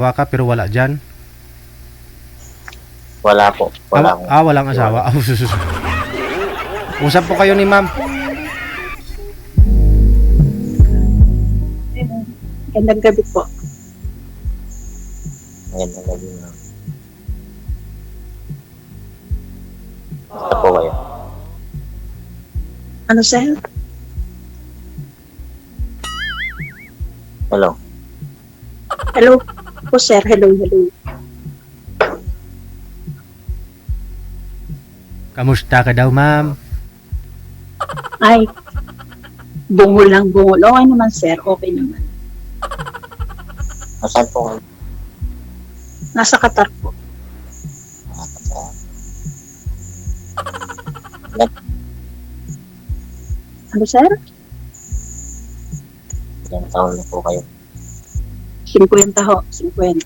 ka pero wala dyan. Wala po. Wala po. Walang asawa. Usap po kayo ni ma'am. Gandang gabi po. Magandang gabi na. Basta po kayo. Ano, sir? Hello. Hello po, sir. Hello. Kamusta ka daw, ma'am? Ay, bungol lang, bungol. Okay naman, sir. Okay naman. Nasaan po kayo? Nasa Qatar po. Ano, sir? Ilang taon na po kayo? 50 ho. 50.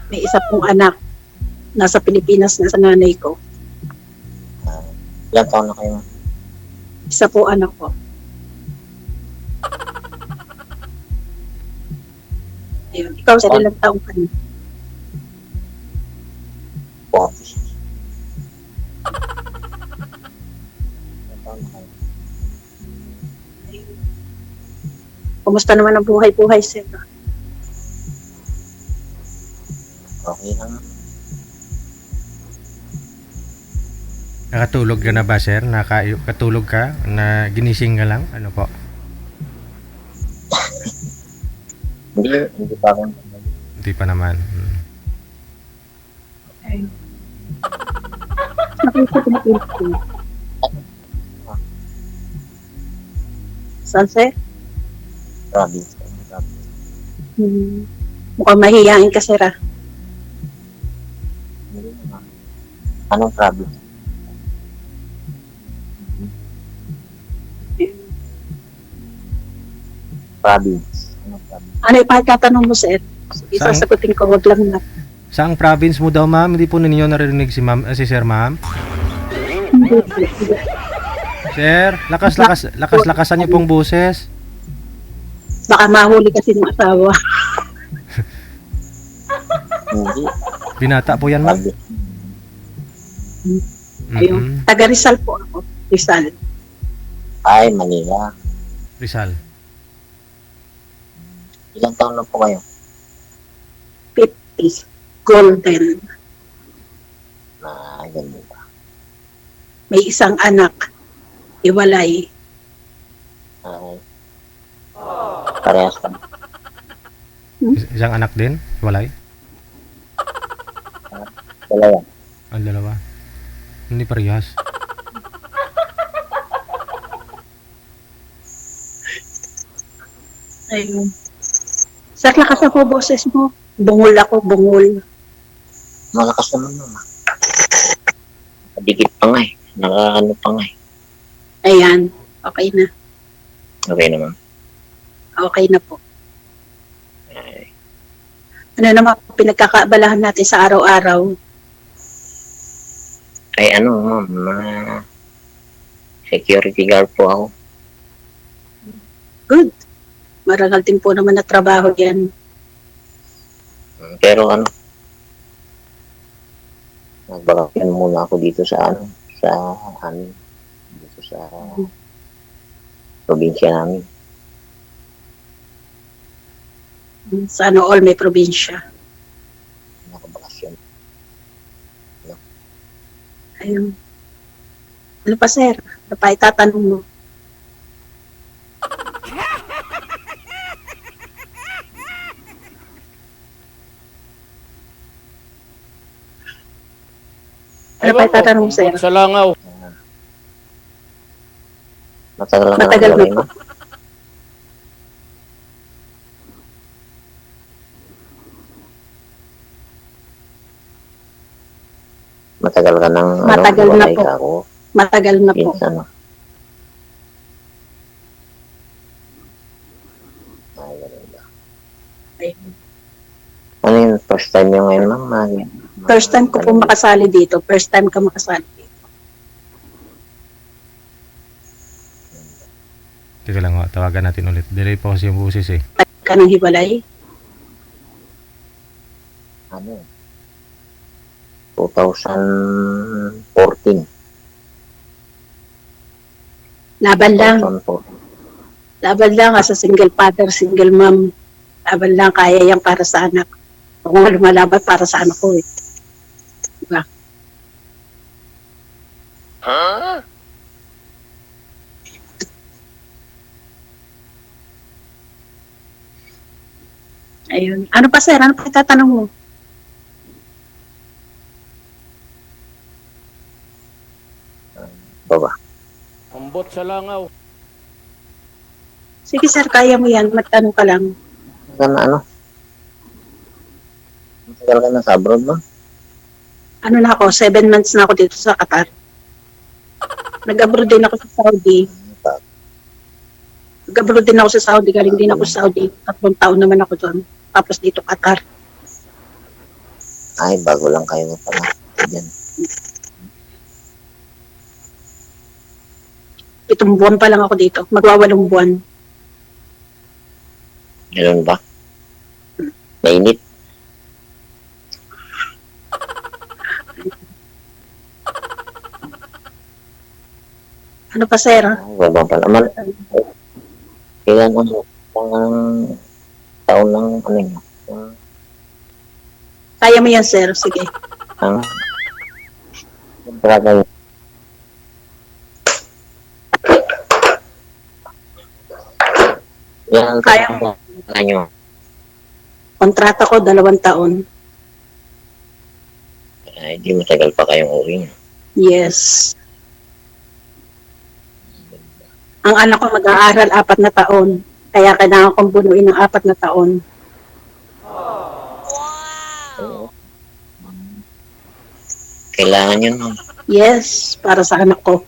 May isa pong anak. Nasa Pilipinas na sa nanay ko. Ilang taon na kayo? Isa po anak ko. Ayun. Ikaw, sir, ilang taong ka na? Po. Ilang taon na kayo? Kumusta naman ang buhay-buhay, sir? Okay lang. Nakatulog ka na ba, sir? Nakatulog ka? Na ginising ka lang? Ano po? Hindi pa ako. Hindi pa naman. Ayun. Nakikita ko. Saan, sir? Province. Mukhang mahihain ka, sir, ah. Hindi naman. Anong province? Province. Anong province? Ano yung pagkatanong mo, sir? Isasagutin ko, wag lang na. Saang province mo daw, ma'am? Hindi po ninyo narinig si sir, ma'am? Hindi. Sir, lakasan niyo pong boses. Baka mahuli kasi ng asawa. Hindi. Binata po yan, ma'am. Province. Ayun. Taga Rizal po ako. Rizal. Ay, Manila. Rizal. Ilang taon na po kayo? 50. Golden. Ganun ba? May isang anak. Iwalay. Ay. Parehas ka. Isang anak din? Walay? Wala yan. Ang dalawa. Hindi parehas. Ayun. Sir, lakas ako boses mo. Bungol ako, bungol. Malakas naman naman. Nakadikit pa nga eh. Nakakano pa nga eh. Ayan. Okay na. Okay naman. Okay na po. Ay. Ano naman pinagkakaabalahan natin sa araw-araw? Ay ano, ma'am, security guard po ako. Good. Marangal din po naman na trabaho yan. Pero ano, nagbakasyon muna ako dito sa ano, sa amin. Dito sa probinsya namin. Sa ano all may probinsya. Nakabakasyon. Ayun. Ano pa, sir? Ano pa itatanong mo? Ano pa itatanong mo, sir? Sa langaw. Matagal na Matagal na nawalay, po. ma'am. Matagal ka nang Matagal na nawalay po. ka ako. Matagal na po. Pinsan mo. Ay, ganun ba? Ayun. Ano yung first time nyo ngayon, ma'am? First time ko po makasali dito. First time ka makasali dito. Dito Sige lang ho, tawagan natin ulit. Delay po kasi yung busis eh. Ka ng hiwalay? Ano? 2014. Laban lang. 2014. Laban lang sa single father, single mom. Laban lang, kaya yan para sa anak. Ako nga lumalaban para sa anak ko eh. Diba? Ayun. Ano pa sir? Ano pa itatanong mo? Baba. Ambot sa langaw. Sige sir, kaya mo yan. Magtanong ka lang. Sana ano? Matagal ka na sa abroad ba? Ano na ako, 7 months na ako dito sa Qatar. Nag-abroad din ako sa Saudi. Nag-abroad din ako sa Saudi. Galing din ako sa Saudi. 3 taon naman ako doon. Tapos dito Qatar. Ay, bago lang kayo pala. Diyan. 7 buwan pa lang ako dito. Magwa-8 buwan. Ganun ba? Mainit. Ano pa sir? Baba pa naman. Kailan ano? Pang taon ng ano yun? Kaya mo yan sir. Sige. Ang kontrata yun. Yan ang Kaya kontrata nyo. Kontrata ko 2 taon. Ay, di matagal pa kayong uwi nyo. Yes. Ang anak ko mag-aaral 4 na taon. Kaya kailangan kong bunuin ng 4 na taon. Kailangan yun, no? Yes, para sa anak ko.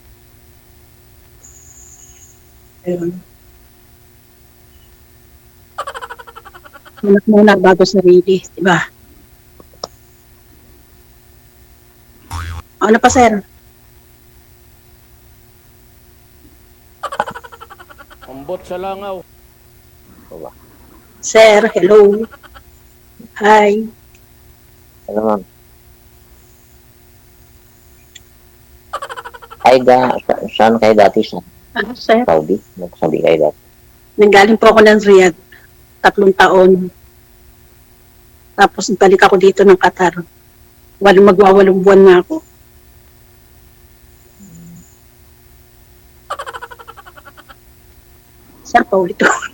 Ayun. Anak muna bago sarili, di ba? Ano pa, sir? Ambot sa langaw. Baba. Sir, hello. Hi. Ano ma'am? Ay, saan kayo dati sa Ano, sir? Saudi? Nagsabi kayo dati. Nanggaling po ako ng Riyadh. 3 taon. Tapos balik ako dito ng Qatar. Magwa-8 buwan na ako. Sir, paulit ako.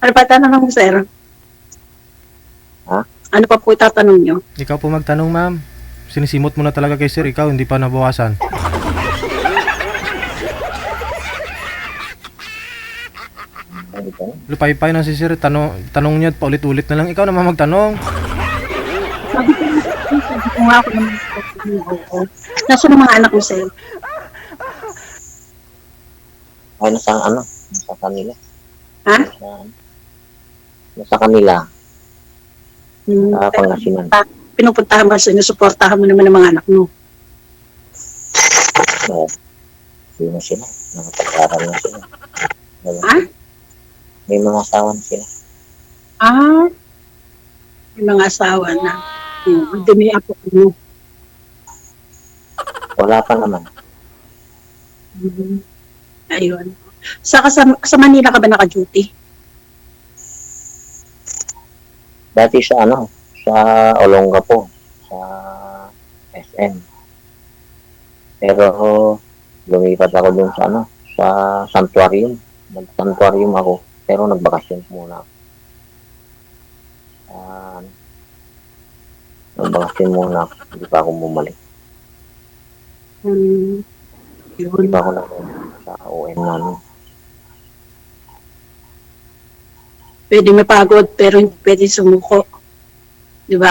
Ano pa tanong mo, sir? Ha? Ano pa po itatanong nyo? Ikaw po magtanong, ma'am. Sinisimot mo na talaga kay sir, ikaw hindi pa nabawasan. Ano ito? Lupay-pay na si sir, tanong niya paulit-ulit na lang. Ikaw naman magtanong. Sabi ko nga ako naman. Nasaan ang mga anak mo, sir? Ay, nasa kanila. Ha? Nasa kanila. Hmm, Sa Pangasinan. pinupuntahan mo, sinusuportahan mo naman ang mga anak mo. No. Hindi na sila. Nakapag-aral na sila. Ha? May mga asawa na sila. Ah, may mga asawa na. Hindi may apo mo. Wala pa naman. Ayun. Sa Manila ka ba naka-duty? Dati sa sa Olongapo, sa SM. Pero lumipat ako dun sa sa Santuarium. Nag-Santuarium ako, pero nagbakasyon muna ako. Nagbakasyon muna ako, hindi pa ako bumalik. Hindi Yun. pa ako sa OM namin. Pwede mapagod, pero hindi pwede sumuko. Di ba?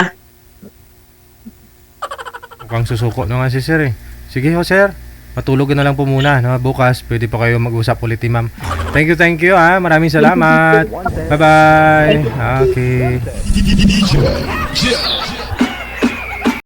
Mukhang susuko na nga si sir eh. Sige ho, sir. Matulog na lang po muna. No? Bukas, pwede pa kayo mag-usap ulit ni ma'am. Thank you ha. Maraming salamat. Bye-bye. Okay.